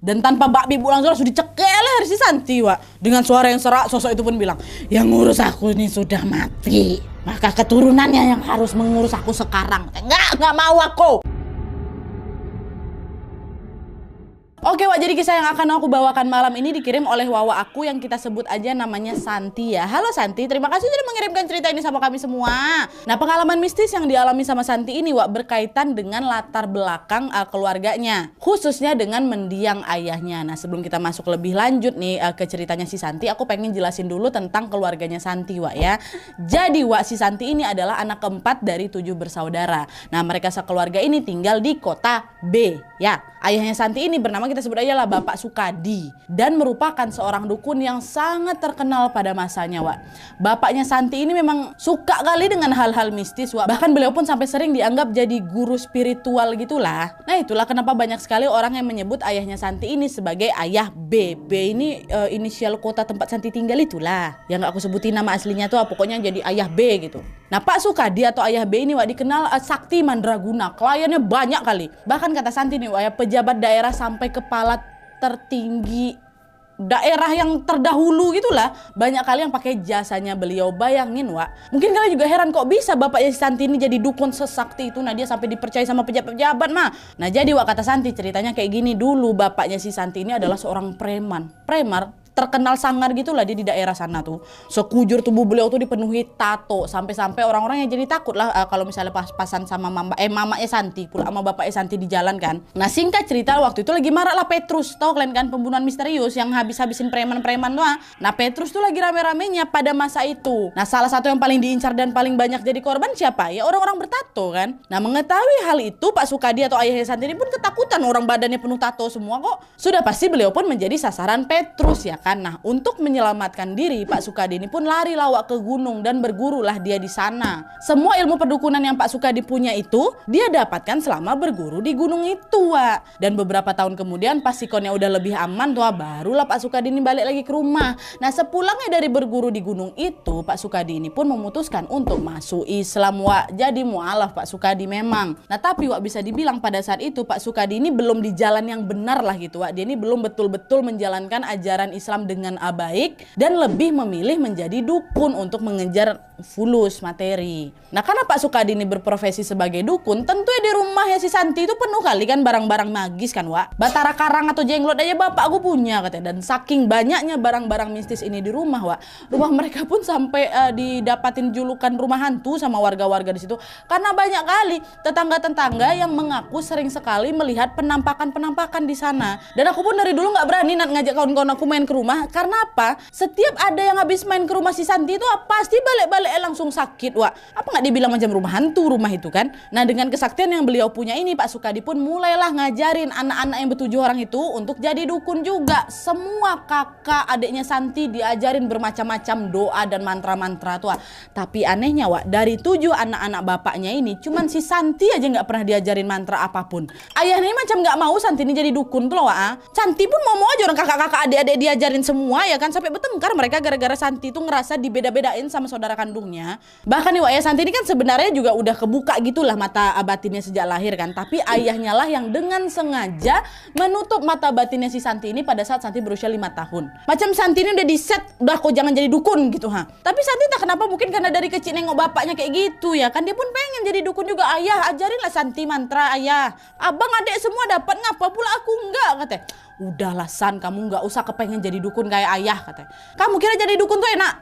Dan tanpa bakbi pulang langsung dicekel leher si Santi, Wak. Dengan suara yang serak, sosok itu pun bilang, yang ngurus aku ini sudah mati. Maka keturunannya yang harus mengurus aku sekarang. Nggak mau aku. Oke Wak, jadi kisah yang akan aku bawakan malam ini dikirim oleh Wawa aku yang kita sebut aja namanya Santi ya. Halo Santi, terima kasih sudah mengirimkan cerita ini sama kami semua. Nah, pengalaman mistis yang dialami sama Santi ini Wak berkaitan dengan latar belakang keluarganya, khususnya dengan mendiang ayahnya. Nah, sebelum kita masuk lebih lanjut nih ke ceritanya si Santi, aku pengen jelasin dulu tentang keluarganya Santi Wak ya. Jadi Wak, si Santi ini adalah anak keempat dari 7 bersaudara. Nah, mereka sekeluarga ini tinggal di kota B ya. Ayahnya Santi ini bernama, kita sebut aja lah Bapak Sukadi, dan merupakan seorang dukun yang sangat terkenal pada masanya Wak. Bapaknya Santi ini memang suka kali dengan hal-hal mistis Wak. Bahkan beliau pun sampai sering dianggap jadi guru spiritual gitulah. Nah, itulah kenapa banyak sekali orang yang menyebut ayahnya Santi ini sebagai ayah B. B ini inisial kota tempat Santi tinggal itulah. Yang gak aku sebutin nama aslinya tuh pokoknya jadi ayah B gitu. Nah, Pak Sukadi atau ayah B ini Wak dikenal sakti mandraguna. Kliennya banyak kali. Bahkan kata Santi nih Wak ya, pejabat daerah sampai kepala tertinggi daerah yang terdahulu gitulah, banyak kali yang pakai jasanya beliau. Bayangin Wak, mungkin kalian juga heran kok bisa bapaknya si Santi ini jadi dukun sesakti itu. Nah, dia sampai dipercaya sama pejabat-pejabat mah. Nah, jadi Wak, kata Santi ceritanya kayak gini. Dulu bapaknya si Santi ini adalah seorang premar terkenal sangar gitulah dia di daerah sana tuh. Sekujur tubuh beliau tuh dipenuhi tato, sampai-sampai orang-orang yang jadi takut lah kalau misalnya pas-pasan sama mamanya Santi pula sama bapaknya Santi di jalan kan. Nah, singkat cerita waktu itu lagi marak lah Petrus, tahu kalian kan, pembunuhan misterius yang habis-habisin preman-preman tuh. Nah, Petrus tuh lagi rame-ramenya pada masa itu. Nah, salah satu yang paling diincar dan paling banyak jadi korban siapa? Ya orang-orang bertato kan. Nah, mengetahui hal itu Pak Sukadi atau ayahnya Santi ini pun ketakutan, orang badannya penuh tato semua kok. Sudah pasti beliau pun menjadi sasaran Petrus ya. Nah, untuk menyelamatkan diri, Pak Sukadi ini pun lari lawak ke gunung dan bergurulah dia di sana. Semua ilmu perdukunan yang Pak Sukadi punya itu dia dapatkan selama berguru di gunung itu, Wak. Dan beberapa tahun kemudian pas sikonnya udah lebih aman tuh, barulah Pak Sukadi ini balik lagi ke rumah. Nah, sepulangnya dari berguru di gunung itu, Pak Sukadi ini pun memutuskan untuk masuk Islam, Wak. Jadi mualaf Pak Sukadi memang. Nah, tapi Wak bisa dibilang pada saat itu Pak Sukadi ini belum di jalan yang benar lah gitu, Wak. Dia ini belum betul-betul menjalankan ajaran Islam dengan baik dan lebih memilih menjadi dukun untuk mengejar fulus materi. Nah, karena Pak Sukadi ini berprofesi sebagai dukun, tentu di rumahnya si Santi itu penuh kali kan barang-barang magis kan, Wak. Batara karang atau jenglot aja bapak aku punya katanya. Dan saking banyaknya barang-barang mistis ini di rumah, Wak, rumah mereka pun sampai didapatin julukan rumah hantu sama warga-warga di situ. Karena banyak kali tetangga-tetangga yang mengaku sering sekali melihat penampakan-penampakan di sana. Dan aku pun dari dulu nggak berani ngajak kawan-kawan aku main ke rumah. Karena apa? Setiap ada yang habis main ke rumah si Santi itu pasti balik-balik langsung sakit, Wak. Apa nggak dibilang macam rumah hantu rumah itu kan? Nah, dengan kesaktian yang beliau punya ini, Pak Sukadi pun mulailah ngajarin anak-anak yang ber-7 orang itu untuk jadi dukun juga. Semua kakak adiknya Santi diajarin bermacam-macam doa dan mantra-mantra tuh, Wak. Tapi anehnya, Wak, dari 7 anak-anak bapaknya ini cuman si Santi aja nggak pernah diajarin mantra apapun. Ayahnya ini macam nggak mau Santi ini jadi dukun tuh loh, Wak. Santi pun mau aja orang kakak-kakak adik-adik diajarin semua ya kan, sampai bertengkar mereka gara-gara Santi itu ngerasa dibeda-bedain sama saudara kandungnya. Bahkan nih Wak ya, Santi ini kan sebenarnya juga udah kebuka gitulah mata batinnya sejak lahir kan, tapi ayahnya lah yang dengan sengaja menutup mata batinnya si Santi ini pada saat Santi berusia 5 tahun. Macam Santi ini udah di set, udah kok jangan jadi dukun gitu ha. Tapi Santi tak kenapa, mungkin karena dari kecil nengok bapaknya kayak gitu ya kan, dia pun pengen jadi dukun juga. Ayah ajarinlah Santi mantra ayah. Abang adik semua dapat, ngapa pula aku enggak katanya. Udahlah San, kamu nggak usah kepengen jadi dukun kayak ayah katanya. Kamu kira jadi dukun tuh enak?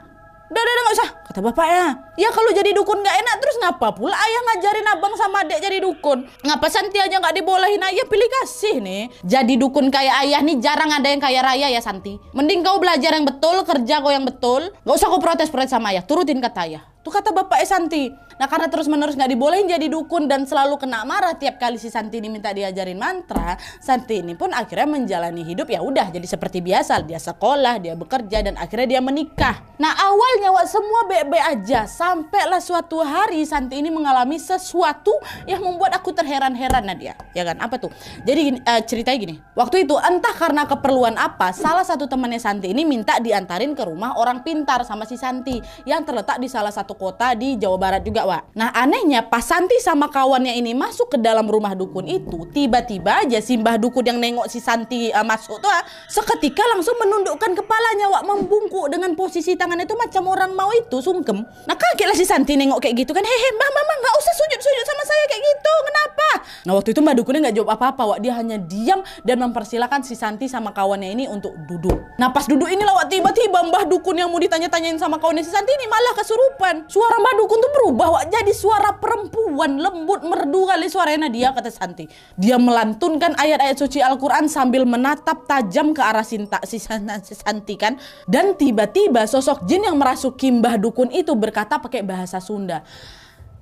Udah nggak usah, kata bapaknya. Ya kalau jadi dukun nggak enak, terus ngapa pula ayah ngajarin abang sama adik jadi dukun? Ngapa Santi aja nggak dibolehin? Ayah pilih kasih nih. Jadi dukun kayak ayah nih jarang ada yang kaya raya ya Santi. Mending kau belajar yang betul, kerja kau yang betul. Nggak usah kau protes-protes sama ayah, turutin kata ayah. Tuh kata bapaknya Santi. Nah, karena terus-menerus nggak dibolehin jadi dukun dan selalu kena marah tiap kali si Santi ini minta diajarin mantra, Santi ini pun akhirnya menjalani hidup ya udah jadi seperti biasa. Dia sekolah, dia bekerja, dan akhirnya dia menikah. Nah, awalnya Wak semua baik-baik aja, sampailah suatu hari Santi ini mengalami sesuatu yang membuat aku terheran-heran Nadia. Ya kan? Apa tuh? Jadi ceritanya gini. Waktu itu entah karena keperluan apa, salah satu temannya Santi ini minta diantarin ke rumah orang pintar sama si Santi yang terletak di salah satu satu kota di Jawa Barat juga, Wak. Nah anehnya pas Santi sama kawannya ini masuk ke dalam rumah dukun itu, tiba-tiba aja si mbah dukun yang nengok si Santi masuk tuh, seketika langsung menundukkan kepalanya, Wak, membungkuk dengan posisi tangan itu macam orang mau itu sungkem. Nah kagetlah si Santi nengok kayak gitu kan, hehe mbah mama nggak usah sujud-sujud sama saya kayak gitu, kenapa? Nah waktu itu mbah dukunnya nggak jawab apa-apa, Wak, dia hanya diam dan mempersilahkan si Santi sama kawannya ini untuk duduk. Nah pas duduk ini lah, Wak, tiba-tiba mbah dukun yang mau ditanya-tanyain sama kawannya si Santi ini malah kesurupan. Suara mbah dukun tuh berubah, Wak, jadi suara perempuan, lembut merdu kali suaranya dia, kata Santi. Dia melantunkan ayat-ayat suci Al-Quran sambil menatap tajam ke arah si Santi kan. Dan tiba-tiba sosok jin yang merasuki mbah dukun itu berkata pakai bahasa Sunda,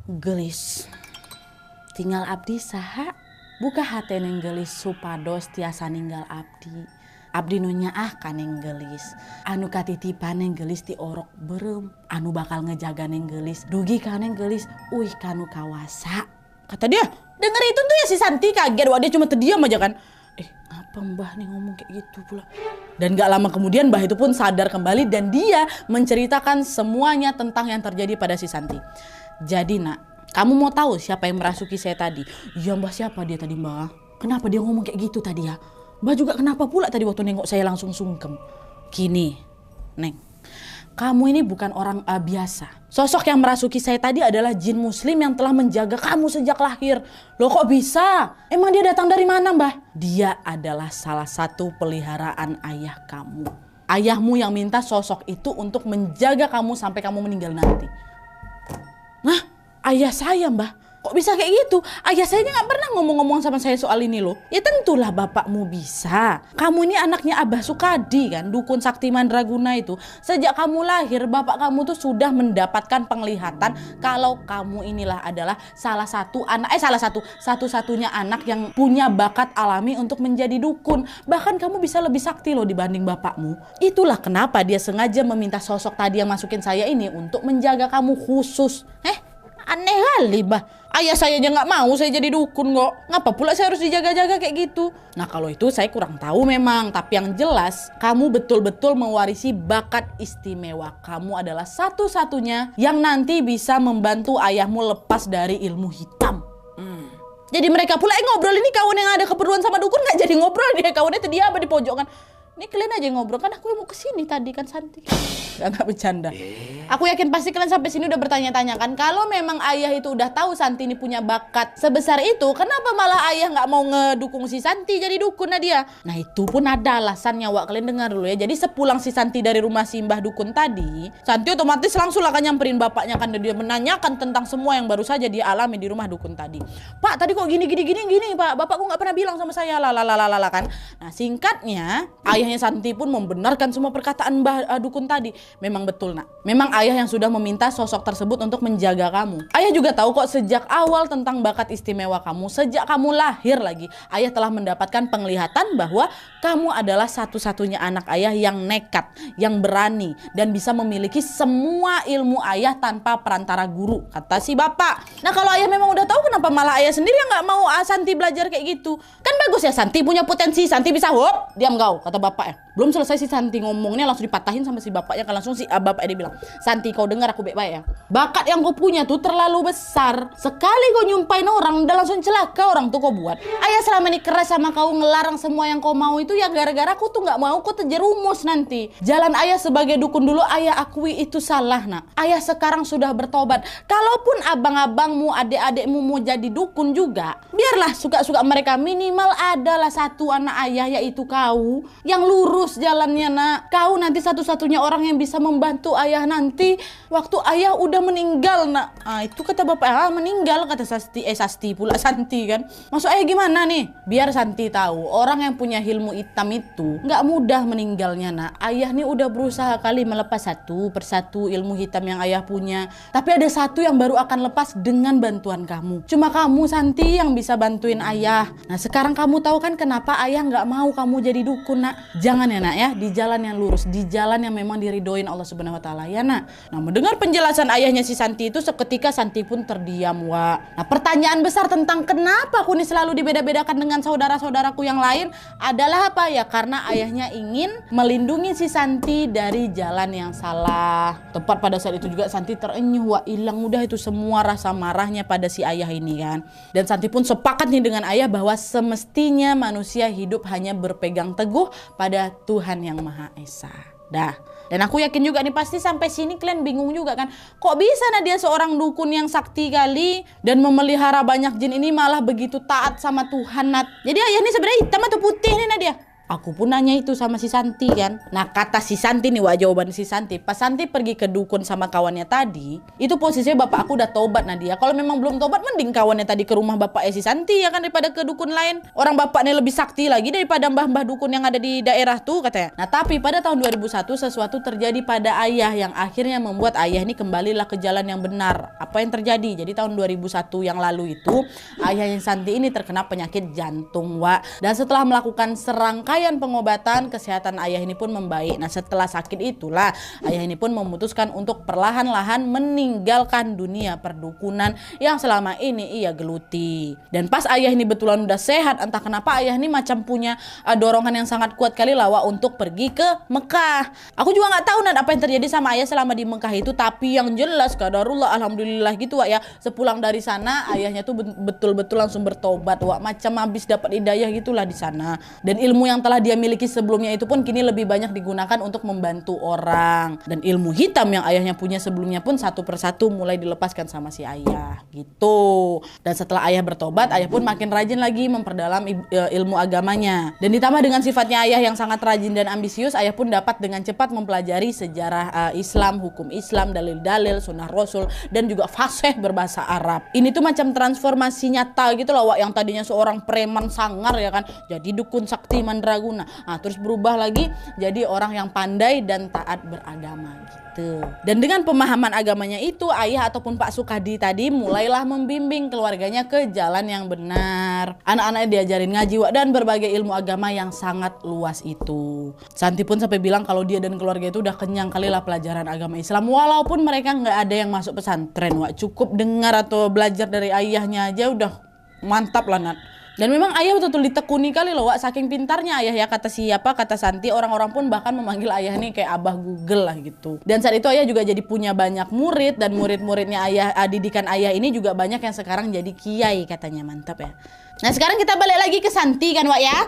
gelis tinggal abdi saha buka hati neng gelis supados tiasa ninggal abdi nunya kaneng gelis anu katitipan neng gelis ti orok berem anu bakal ngejaga neng gelis dugi kaneng gelis kanu kawasa, kata dia. Denger itu tuh ya si Santi kaget, Wak, dia cuma terdiam aja kan. Apa mbah nih ngomong kayak gitu pula. Dan gak lama kemudian mbah itu pun sadar kembali dan dia menceritakan semuanya tentang yang terjadi pada si Santi. Jadi nak, kamu mau tahu siapa yang merasuki saya tadi? Ya mbah, siapa dia tadi mbah? Kenapa dia ngomong kayak gitu tadi ya? Mbah juga kenapa pula tadi waktu nengok saya langsung sungkem? Gini, Neng, kamu ini bukan orang biasa. Sosok yang merasuki saya tadi adalah jin muslim yang telah menjaga kamu sejak lahir. Loh kok bisa? Emang dia datang dari mana, Mbah? Dia adalah salah satu peliharaan ayah kamu. Ayahmu yang minta sosok itu untuk menjaga kamu sampai kamu meninggal nanti. Nah, ayah saya, Mbah. Kok bisa kayak gitu? Ayah saya nggak pernah ngomong-ngomong sama saya soal ini loh. Ya tentulah bapakmu bisa. Kamu ini anaknya Abah Sukadi kan, dukun sakti mandraguna itu. Sejak kamu lahir, bapak kamu tuh sudah mendapatkan penglihatan kalau kamu inilah adalah satu-satunya anak yang punya bakat alami untuk menjadi dukun. Bahkan kamu bisa lebih sakti loh dibanding bapakmu. Itulah kenapa dia sengaja meminta sosok tadi yang masukin saya ini untuk menjaga kamu khusus. Aneh kali, Bah. Ayah saya aja nggak mau saya jadi dukun kok. Ngapa pula saya harus dijaga-jaga kayak gitu? Nah kalau itu saya kurang tahu memang. Tapi yang jelas kamu betul-betul mewarisi bakat istimewa. Kamu adalah satu-satunya yang nanti bisa membantu ayahmu lepas dari ilmu hitam. Jadi mereka pula ngobrol ini, kawan yang ada keperluan sama dukun nggak jadi ngobrol dia. Kawannya itu dia apa di pojokan. Ini kalian aja ngobrol, kan aku yang mau kesini tadi kan Santi. Gak bercanda. Aku yakin pasti kalian sampai sini udah bertanya-tanya kan, kalau memang ayah itu udah tahu Santi ini punya bakat sebesar itu, kenapa malah ayah nggak mau ngedukung si Santi jadi dukun dia? Nah itu pun ada alasannya, Wak, kalian dengar dulu ya. Jadi sepulang si Santi dari rumah si mbah dukun tadi, Santi otomatis langsung lah kan nyamperin bapaknya kan, dia menanyakan tentang semua yang baru saja dia alami di rumah dukun tadi. Pak tadi kok gini Pak, bapakku nggak pernah bilang sama saya lalalala kan. Nah singkatnya ayahnya Santi pun membenarkan semua perkataan mbah dukun tadi. Memang betul nak, memang ayah yang sudah meminta sosok tersebut untuk menjaga kamu. Ayah juga tahu kok sejak awal tentang bakat istimewa kamu. Sejak kamu lahir lagi, ayah telah mendapatkan penglihatan bahwa kamu adalah satu-satunya anak ayah yang nekat, yang berani, dan bisa memiliki semua ilmu ayah tanpa perantara guru, kata si bapak. Nah kalau ayah memang udah tahu, kenapa malah ayah sendiri yang nggak mau Santi belajar kayak gitu? Kan bagus ya, Santi punya potensi, Santi bisa hop, diam kau, kata bapak ya. Belum selesai si Santi ngomongnya langsung dipatahin sama si bapaknya kan, langsung si bapaknya dia bilang, Santi kau dengar aku baik-baik ya, bakat yang kau punya tuh terlalu besar. Sekali kau nyumpain orang udah langsung celaka orang tuh kau buat. Ayah selama ini keras sama kau, ngelarang semua yang kau mau itu ya gara-gara aku tuh nggak mau kau terjerumus nanti. Jalan ayah sebagai dukun dulu ayah akui itu salah nak. Ayah sekarang sudah bertobat. Kalaupun abang-abangmu, adik-adikmu mau jadi dukun juga, biarlah suka-suka mereka, minimal adalah satu anak ayah yaitu kau yang lurus jalannya nak. Kau nanti satu-satunya orang yang bisa membantu ayah nanti waktu ayah udah meninggal nak. Itu kata bapak, meninggal kata Sasti pula Santi kan. Maksud ayah gimana nih? Biar Santi tahu orang yang punya ilmu hitam itu nggak mudah meninggalnya nak. Ayah nih udah berusaha kali melepas satu persatu ilmu hitam yang ayah punya, tapi ada satu yang baru akan lepas dengan bantuan kamu. Cuma kamu Santi yang bisa bantuin ayah. Nah sekarang Sekarang kamu tahu kan kenapa ayah nggak mau kamu jadi dukun, nak? Jangan ya, nak ya, di jalan yang lurus, di jalan yang memang diridoin Allah Subhanahu Wa Taala ya, nak. Nah, mendengar penjelasan ayahnya si Santi itu, seketika Santi pun terdiam, Wak. Nah, pertanyaan besar tentang kenapa aku ini selalu dibeda-bedakan dengan saudara-saudaraku yang lain adalah apa ya? Karena ayahnya ingin melindungi si Santi dari jalan yang salah. Tepat pada saat itu juga Santi terenyuh, wah hilang udah itu semua rasa marahnya pada si ayah ini kan. Dan Santi pun sepakat nih dengan ayah bahwa semestinya manusia hidup hanya berpegang teguh pada Tuhan yang Maha Esa. Dah. Dan aku yakin juga nih pasti sampai sini kalian bingung juga kan. Kok bisa Nadia seorang dukun yang sakti kali dan memelihara banyak jin ini malah begitu taat sama Tuhan, Nat. Jadi ayah ini sebenarnya hitam atau putih nih, Nadia? Aku pun nanya itu sama si Santi kan. Nah, kata si Santi nih, wah, jawaban si Santi. Pas Santi pergi ke dukun sama kawannya tadi, itu posisinya bapak aku udah tobat, Nadia. Kalau memang belum tobat, mending kawannya tadi ke rumah bapaknya si Santi ya kan, daripada ke dukun lain. Orang bapaknya lebih sakti lagi daripada mbah-mbah dukun yang ada di daerah tuh katanya. Nah, tapi pada tahun 2001 sesuatu terjadi pada ayah yang akhirnya membuat ayah ini kembalilah ke jalan yang benar. Apa yang terjadi? Jadi tahun 2001 yang lalu itu, ayah yang Santi ini terkena penyakit jantung, wah. Dan setelah melakukan serangkaian pengobatan, kesehatan ayah ini pun membaik. Nah, setelah sakit itulah ayah ini pun memutuskan untuk perlahan-lahan meninggalkan dunia perdukunan yang selama ini ia geluti. Dan pas ayah ini betulan udah sehat, entah kenapa ayah ini macam punya dorongan yang sangat kuat kali lawa untuk pergi ke Mekah. Aku juga nggak tahu apa yang terjadi sama ayah selama di Mekah itu, tapi yang jelas qadarullah alhamdulillah gitu, wak ya. Sepulang dari sana ayahnya tuh betul-betul langsung bertobat, wak, macam habis dapat hidayah gitulah di sana. Dan ilmu yang telah dia miliki sebelumnya itu pun kini lebih banyak digunakan untuk membantu orang. Dan ilmu hitam yang ayahnya punya sebelumnya pun satu persatu mulai dilepaskan sama si ayah gitu. Dan setelah ayah bertobat, ayah pun makin rajin lagi memperdalam ilmu agamanya. Dan ditambah dengan sifatnya ayah yang sangat rajin dan ambisius, ayah pun dapat dengan cepat mempelajari sejarah Islam, hukum Islam, dalil-dalil, sunnah Rasul, dan juga fasih berbahasa Arab. Ini tuh macam transformasi nyata gitu loh, wak, yang tadinya seorang preman sangar ya kan, jadi dukun sakti mandraguna. Nah, terus berubah lagi jadi orang yang pandai dan taat beragama gitu. Dan dengan pemahaman agamanya itu, ayah ataupun Pak Sukadi tadi mulailah membimbing keluarganya ke jalan yang benar. Anak-anaknya diajarin ngaji, wak, dan berbagai ilmu agama yang sangat luas itu. Santi pun sampai bilang kalau dia dan keluarga itu udah kenyang kali lah pelajaran agama Islam, walaupun mereka nggak ada yang masuk pesantren, wak. Cukup dengar atau belajar dari ayahnya aja udah mantap lah, Nat. Dan memang ayah betul-betul ditekuni kali loh, wak, saking pintarnya ayah ya, kata Santi, orang-orang pun bahkan memanggil ayah nih kayak abah Google lah gitu. Dan saat itu ayah juga jadi punya banyak murid, dan murid-muridnya ayah, didikan ayah ini juga banyak yang sekarang jadi kiai katanya, mantap ya. Nah, sekarang kita balik lagi ke Santi kan, wak ya.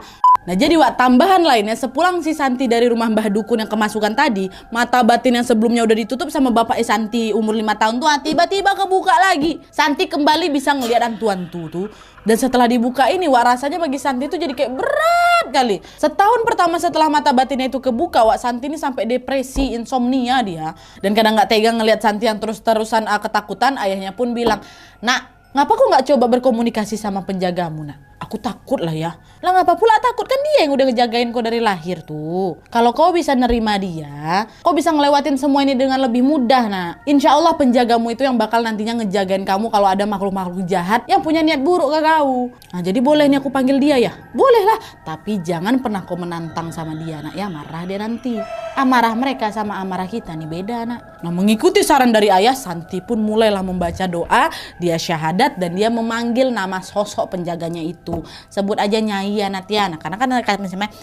Nah, jadi wak, tambahan lainnya, sepulang si Santi dari rumah mbah dukun yang kemasukan tadi, mata batin yang sebelumnya udah ditutup sama bapak Santi umur 5 tahun tuh tiba-tiba kebuka lagi. Santi kembali bisa ngelihat hantuan tuh. Dan setelah dibuka ini, wak, rasanya bagi Santi itu jadi kayak berat kali. Setahun pertama setelah mata batinnya itu kebuka, wak, Santi ini sampai depresi, insomnia dia. Dan kadang nggak tega ngelihat Santi yang terus-terusan ketakutan, ayahnya pun bilang, "Nak, ngapa kau nggak coba berkomunikasi sama penjagamu, nak?" Aku takut lah ya. Lah ngapa pula takut, kan dia yang udah ngejagain kau dari lahir tuh. Kalau kau bisa nerima dia, kau bisa ngelewatin semua ini dengan lebih mudah, nak. Insya Allah penjagamu itu yang bakal nantinya ngejagain kamu kalau ada makhluk-makhluk jahat yang punya niat buruk ke kau. Nah, jadi boleh nih aku panggil dia ya? Boleh lah. Tapi jangan pernah kau menantang sama dia, nak ya, marah dia nanti. Amarah mereka sama amarah kita nih beda, nak. Nah, mengikuti saran dari ayah, Santi pun mulailah membaca doa, dia syahadat, dan dia memanggil nama sosok penjaganya itu. Sebut aja Nyai Anatiana, karena kan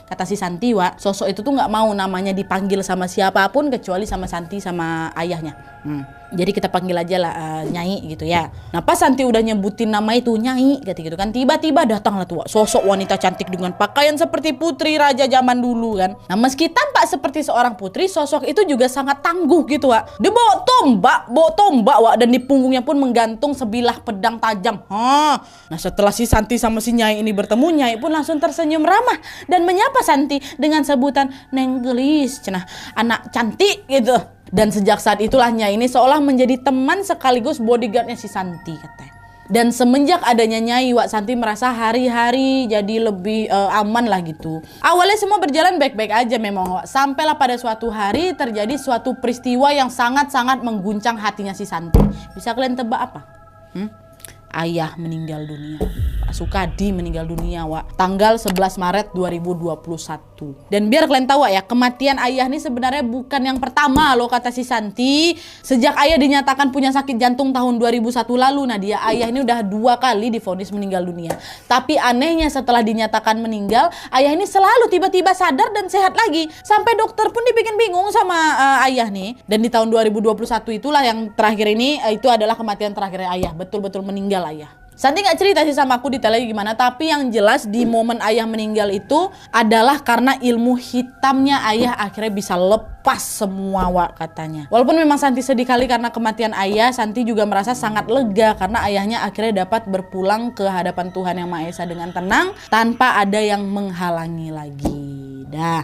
kata si Santi, wak, sosok itu tuh nggak mau namanya dipanggil sama siapapun kecuali sama Santi sama ayahnya. Jadi kita panggil aja lah Nyai gitu ya. Nah, pas Santi udah nyebutin nama itu Nyai gitu kan, tiba-tiba datanglah tuh, wak, sosok wanita cantik dengan pakaian seperti putri raja zaman dulu kan. Nah, meski tampak seperti seorang putri, sosok itu juga sangat tangguh gitu, wak. Dia bawa tombak, wak, dan di punggungnya pun menggantung sebilah pedang tajam. Nah, setelah si Santi sama si Nyai ini bertemu, Nyai pun langsung tersenyum ramah dan menyapa Santi dengan sebutan Neng Gelis, cenah, anak cantik gitu. Dan sejak saat itulah Nyai ini seolah menjadi teman sekaligus bodyguardnya si Santi katanya. Dan semenjak adanya Nyai, wak, Santi merasa hari-hari jadi lebih aman lah gitu. Awalnya semua berjalan baik-baik aja memang, wak. Sampailah pada suatu hari terjadi suatu peristiwa yang sangat-sangat mengguncang hatinya si Santi. Bisa kalian tebak apa? Ayah meninggal dunia. Sukadi meninggal dunia, Wak. Tanggal 11 Maret 2021. Dan biar kalian tahu ya, kematian ayah ini sebenarnya bukan yang pertama loh, kata si Santi. Sejak ayah dinyatakan punya sakit jantung tahun 2001 lalu, Nadia, ayah ini udah 2 kali divonis meninggal dunia. Tapi anehnya setelah dinyatakan meninggal, ayah ini selalu tiba-tiba sadar dan sehat lagi. Sampai dokter pun dibikin bingung sama ayah nih. Dan di tahun 2021 itulah yang terakhir ini, itu adalah kematian terakhir ayah. Betul-betul meninggal ayah. Santi nggak cerita sih sama aku detailnya gimana, tapi yang jelas di momen ayah meninggal itu adalah karena ilmu hitamnya ayah akhirnya bisa lepas semua, Wak, katanya. Walaupun memang Santi sedih kali karena kematian ayah, Santi juga merasa sangat lega karena ayahnya akhirnya dapat berpulang ke hadapan Tuhan Yang Maha Esa dengan tenang tanpa ada yang menghalangi lagi. Nah,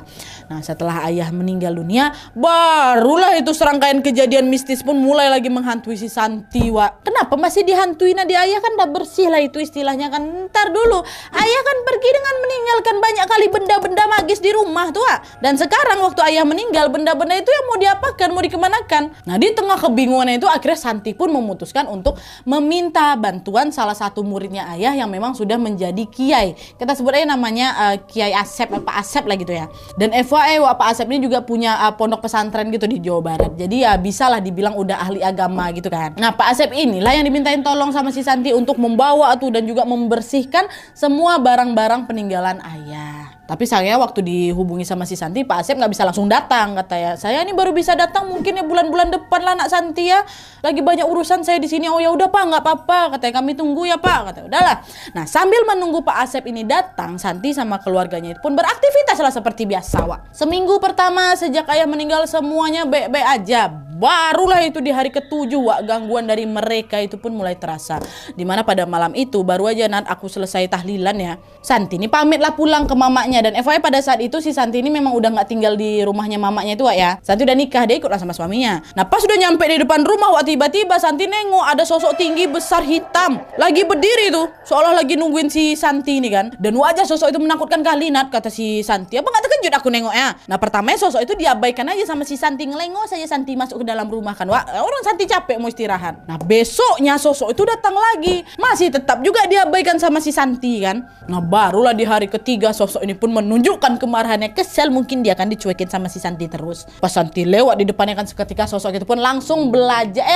setelah ayah meninggal dunia, barulah itu serangkaian kejadian mistis pun mulai lagi menghantui si Santi, Wak. Kenapa masih dihantui? Nadia, ayah kan udah bersih lah itu istilahnya kan. Ntar dulu, ayah kan pergi dengan meninggalkan banyak kali benda-benda magis di rumah tuh, Wak. Dan sekarang waktu ayah meninggal, benda-benda itu yang mau diapakan, mau dikemanakan? Nah, di tengah kebingungannya itu akhirnya Santi pun memutuskan untuk meminta bantuan salah satu muridnya ayah yang memang sudah menjadi kiai. Kita sebut aja namanya Kiai Asep, Pak Asep lah gitu ya. Dan FYI, Pak Asep ini juga punya pondok pesantren gitu di Jawa Barat. Jadi ya bisa lah dibilang udah ahli agama gitu kan. Nah, Pak Asep inilah yang dimintain tolong sama si Santi untuk membawa tuh dan juga membersihkan semua barang-barang peninggalan ayah. Tapi sayangnya waktu dihubungi sama si Santi, Pak Asep nggak bisa langsung datang, katanya. Saya ini baru bisa datang mungkin ya bulan-bulan depan lah, Nak Santi ya. Lagi banyak urusan saya di sini. Oh ya udah Pak, nggak apa-apa, katanya, kami tunggu ya Pak, katanya. Udahlah. Nah, sambil menunggu Pak Asep ini datang, Santi sama keluarganya itu pun beraktivitas lah seperti biasa, Wak. Seminggu pertama sejak ayah meninggal semuanya baik-baik aja. Barulah itu di hari ke-7, Wak, gangguan dari mereka itu pun mulai terasa. Dimana pada malam itu baru aja Nat aku selesai tahlilan ya, Santi ini pamitlah pulang ke mamanya. Dan FYI pada saat itu si Santi ini memang udah nggak tinggal di rumahnya mamanya itu, Wak, ya. Santi udah nikah, dia ikutlah sama suaminya. Nah, pas udah nyampe di depan rumah, Wak, tiba-tiba Santi nengok ada sosok tinggi besar hitam lagi berdiri tuh, seolah lagi nungguin si Santi ini kan. Dan wajah sosok itu menakutkan kali, Nat, kata si Santi. Apa nggak terkejut aku nengoknya? Nah, pertamanya sosok itu diabaikan aja sama si Santi, ngelengok saja Santi masuk ke dalam rumah kan, Wak. Orang Santi capek mau istirahat. Nah, besoknya sosok itu datang lagi, masih tetap juga diabaikan sama si Santi kan. Nah, barulah di hari ketiga sosok ini pun menunjukkan kemarahannya, kesel mungkin dia akan dicuekin sama si Santi terus. Pas Santi lewat di depannya kan seketika sosok itu pun langsung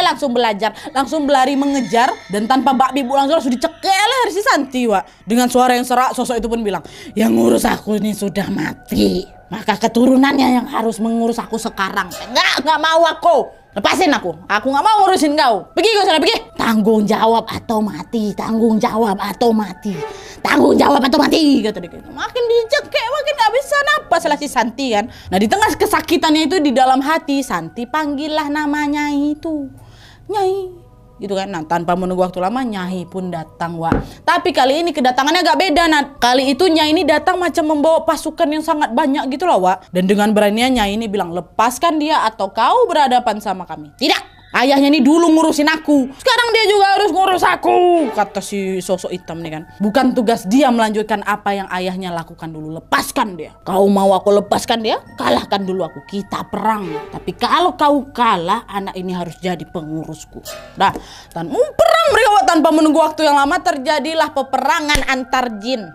langsung berlari mengejar dan tanpa bak bibu langsung dicekel leher si Santi, Wak. Dengan suara yang serak sosok itu pun bilang, yang ngurus aku ini sudah mati, maka keturunannya yang harus mengurus aku sekarang. Nggak mau aku. Lepasin aku nggak mau ngurusin kau. Pergi kau sana, pergi. Tanggung jawab atau mati, tanggung jawab atau mati, tanggung jawab atau mati, kata dia. Makin dicekek, makin nggak bisa napas lah si Santi kan. Nah, di tengah kesakitannya itu di dalam hati, Santi panggillah namanya itu, Nyai. Gitu kan. Nah, tanpa menunggu waktu lama Nyai pun datang, Wak. Tapi kali ini kedatangannya agak beda, Nat. Kali itu Nyai ini datang macam membawa pasukan yang sangat banyak gitu loh, Wak. Dan dengan beraninya Nyai ini bilang, lepaskan dia atau kau berhadapan sama kami. Tidak, ayahnya ini dulu ngurusin aku, sekarang dia juga harus ngurus aku, kata si sosok hitam nih kan. Bukan tugas dia melanjutkan apa yang ayahnya lakukan dulu. Lepaskan dia. Kau mau aku lepaskan dia? Kalahkan dulu aku, kita perang. Tapi kalau kau kalah, anak ini harus jadi pengurusku. Dah, dan perang mereka tanpa menunggu waktu yang lama. Terjadilah peperangan antar jin.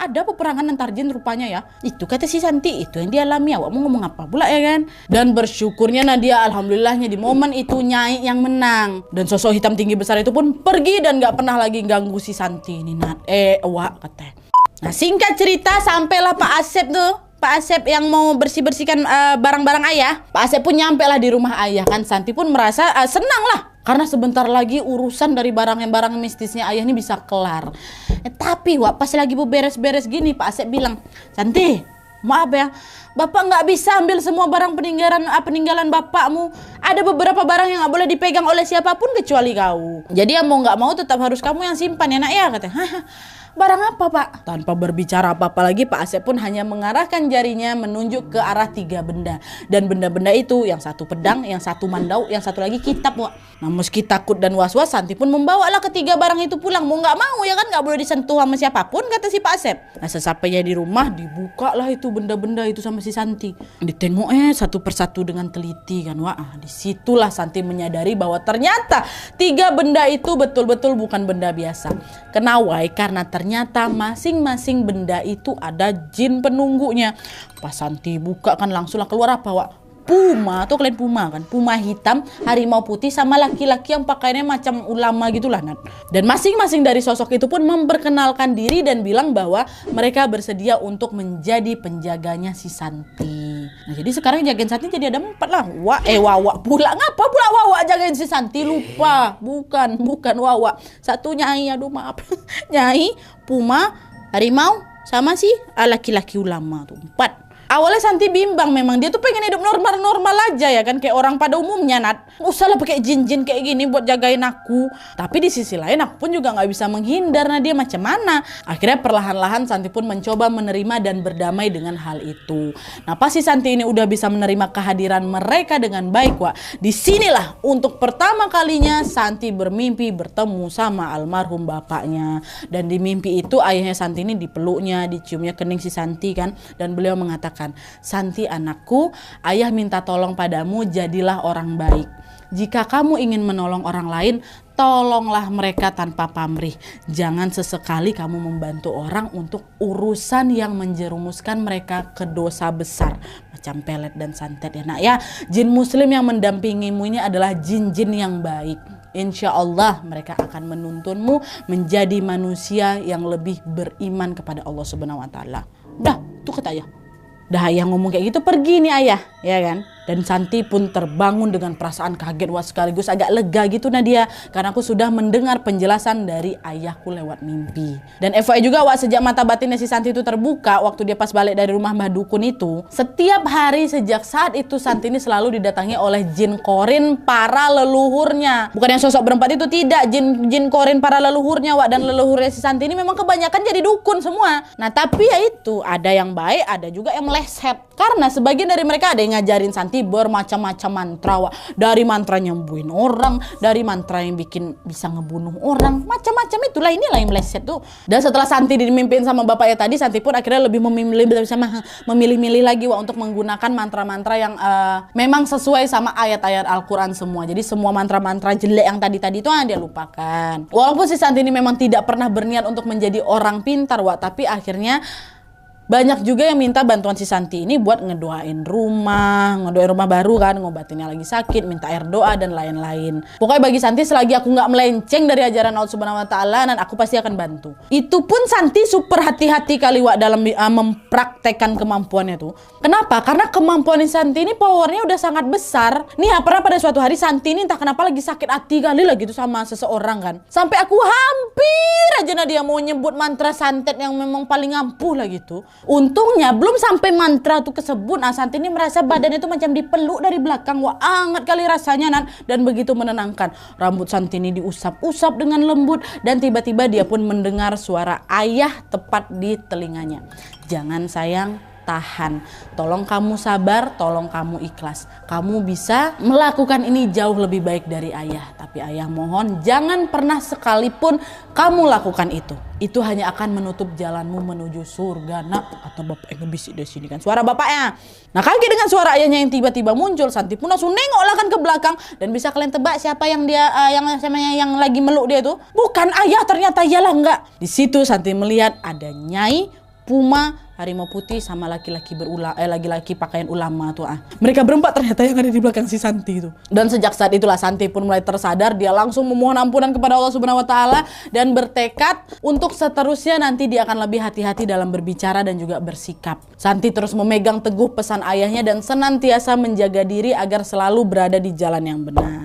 Ada peperangan antar jin rupanya ya. Itu kata si Santi, itu yang dialami. Awak mau ngomong apa pula ya kan? Dan bersyukurnya Nadia, alhamdulillahnya di momen itu Nyai yang menang. Dan sosok hitam tinggi besar itu pun pergi dan gak pernah lagi ganggu si Santi ini, Nat. Wak, katanya. Nah, singkat cerita sampailah Pak Asep tuh. Pak Asep yang mau bersih-bersihkan barang-barang ayah. Pak Asep pun nyampe lah di rumah ayah kan. Santi pun merasa senang lah. Karena sebentar lagi urusan dari barang mistisnya ayah ini bisa kelar. Tapi Wak, pas lagi beres-beres gini, Pak Asep bilang, Santi, maaf ya, Bapak nggak bisa ambil semua barang peninggalan bapakmu. Ada beberapa barang yang nggak boleh dipegang oleh siapapun kecuali kau. Jadi ya mau nggak mau tetap harus kamu yang simpan ya, Nak ya, katanya. Barang apa, Pak? Tanpa berbicara apa-apa lagi, Pak Asep pun hanya mengarahkan jarinya menunjuk ke arah 3 benda. Dan benda-benda itu, yang satu pedang, yang satu mandau, yang satu lagi kitab, Wak. Nah, meski takut dan was-was, Santi pun membawalah ketiga barang itu pulang. Mau nggak mau ya kan, nggak boleh disentuh sama siapapun, kata si Pak Asep. Nah, sesampainya di rumah, dibukalah itu benda-benda itu sama si Santi. Ditengok satu persatu dengan teliti kan, Wak. Disitulah Santi menyadari bahwa ternyata 3 benda itu betul-betul bukan benda biasa. Kenawai karena ternyata masing-masing benda itu ada jin penunggunya. Pas Santi buka kan langsunglah keluar apa Wak? Puma, tuh kalian puma kan? Puma hitam, harimau putih, sama laki-laki yang pakaiannya macam ulama gitulah Nat. Dan masing-masing dari sosok itu pun memperkenalkan diri dan bilang bahwa mereka bersedia untuk menjadi penjaganya si Santi. Nah, jadi sekarang jagain Santi jadi ada 4 lah. Wawa pula. Ngapa pula Wawa jagain si Santi? Lupa. Bukan Wawa. Satu Nyai, aduh maaf. Nyai, Puma, harimau, sama si laki-laki ulama tuh 4. Awalnya Santi bimbang, memang dia tuh pengen hidup normal-normal aja ya kan, kayak orang pada umumnya Nat. Usahlah pakai jin-jin kayak gini buat jagain aku. Tapi di sisi lain aku pun juga nggak bisa menghindar, nah dia macam mana. Akhirnya perlahan-lahan Santi pun mencoba menerima dan berdamai dengan hal itu. Nah pas si Santi ini udah bisa menerima kehadiran mereka dengan baik Wak, disinilah untuk pertama kalinya Santi bermimpi bertemu sama almarhum bapaknya. Dan di mimpi itu ayahnya Santi ini dipeluknya, diciumnya kening si Santi kan, dan beliau mengatakan, Santi anakku, ayah minta tolong padamu, jadilah orang baik. Jika kamu ingin menolong orang lain, tolonglah mereka tanpa pamrih. Jangan sesekali kamu membantu orang untuk urusan yang menjerumuskan mereka ke dosa besar. Macam pelet dan santet ya nak ya. Jin muslim yang mendampingimu ini adalah jin-jin yang baik. Insya Allah mereka akan menuntunmu menjadi manusia yang lebih beriman kepada Allah Subhanahu Wa Taala. Dah, tuh kata ayah. Dah ayah ngomong kayak gitu, pergi nih ayah, ya kan? Dan Santi pun terbangun dengan perasaan kaget sekaligus agak lega gitu Nadia, karena aku sudah mendengar penjelasan dari ayahku lewat mimpi. Dan FYI juga sejak mata batinnya si Santi itu terbuka waktu dia pas balik dari rumah Mbah Dukun itu, setiap hari sejak saat itu Santi ini selalu didatangi oleh jin korin para leluhurnya. Bukan yang sosok berempat itu, tidak, jin korin para leluhurnya dan leluhurnya si Santi ini memang kebanyakan jadi dukun semua. Nah tapi ya itu, ada yang baik, ada juga yang meleset. Karena sebagian dari mereka ada yang ngajarin Santi bermacam-macam mantra dari mantra nyembuhin orang, dari mantra yang bikin bisa ngebunuh orang, macam-macam itulah, inilah yang meleset tuh. Dan setelah Santi dimimpin sama bapaknya tadi, Santi pun akhirnya lebih memilih-milih lagi untuk menggunakan mantra-mantra yang memang sesuai sama ayat-ayat Al-Quran semua. Jadi semua mantra-mantra jelek yang tadi-tadi itu dia lupakan. Walaupun si Santi ini memang tidak pernah berniat untuk menjadi orang pintar tapi akhirnya banyak juga yang minta bantuan si Santi ini buat ngedoain rumah baru kan, ngobatinnya lagi sakit, minta air doa dan lain-lain. Pokoknya bagi Santi selagi aku nggak melenceng dari ajaran Allah Subhanahu Wa Taala, dan aku pasti akan bantu. Itu pun Santi super hati-hati kali dalam mempraktekkan kemampuannya tuh. Kenapa? Karena kemampuan Santi ini powernya udah sangat besar. Nih pernah pada suatu hari Santi ini entah kenapa lagi sakit hati kali lah gitu sama seseorang kan. Sampai aku hampir aja dia mau nyebut mantra santet yang memang paling ampuh lah gitu. Untungnya belum sampai mantra tuh kesebut, Santi ini merasa badannya itu macam dipeluk dari belakang. Hangat kali rasanya dan begitu menenangkan. Rambut Santi ini diusap-usap dengan lembut dan tiba-tiba dia pun mendengar suara ayah tepat di telinganya. Jangan sayang, tahan. Tolong kamu sabar, tolong kamu ikhlas. Kamu bisa melakukan ini jauh lebih baik dari ayah. Tapi ayah mohon jangan pernah sekalipun kamu lakukan itu. Itu hanya akan menutup jalanmu menuju surga nak. Atau bapak yang ngebisik dari sini kan, suara bapaknya. Nah kaget dengan suara ayahnya yang tiba-tiba muncul, Santi pun langsung nengok lah kan ke belakang. Dan bisa kalian tebak siapa yang dia yang lagi meluk dia tuh? Bukan ayah, ternyata iyalah enggak. Di situ Santi melihat ada Nyai, Puma, harimau putih, sama laki-laki laki-laki pakaian ulama tuh Mereka berempat ternyata yang ada di belakang si Santi itu. Dan sejak saat itulah Santi pun mulai tersadar, dia langsung memohon ampunan kepada Allah Subhanahu Wa Taala dan bertekad untuk seterusnya nanti dia akan lebih hati-hati dalam berbicara dan juga bersikap. Santi terus memegang teguh pesan ayahnya dan senantiasa menjaga diri agar selalu berada di jalan yang benar.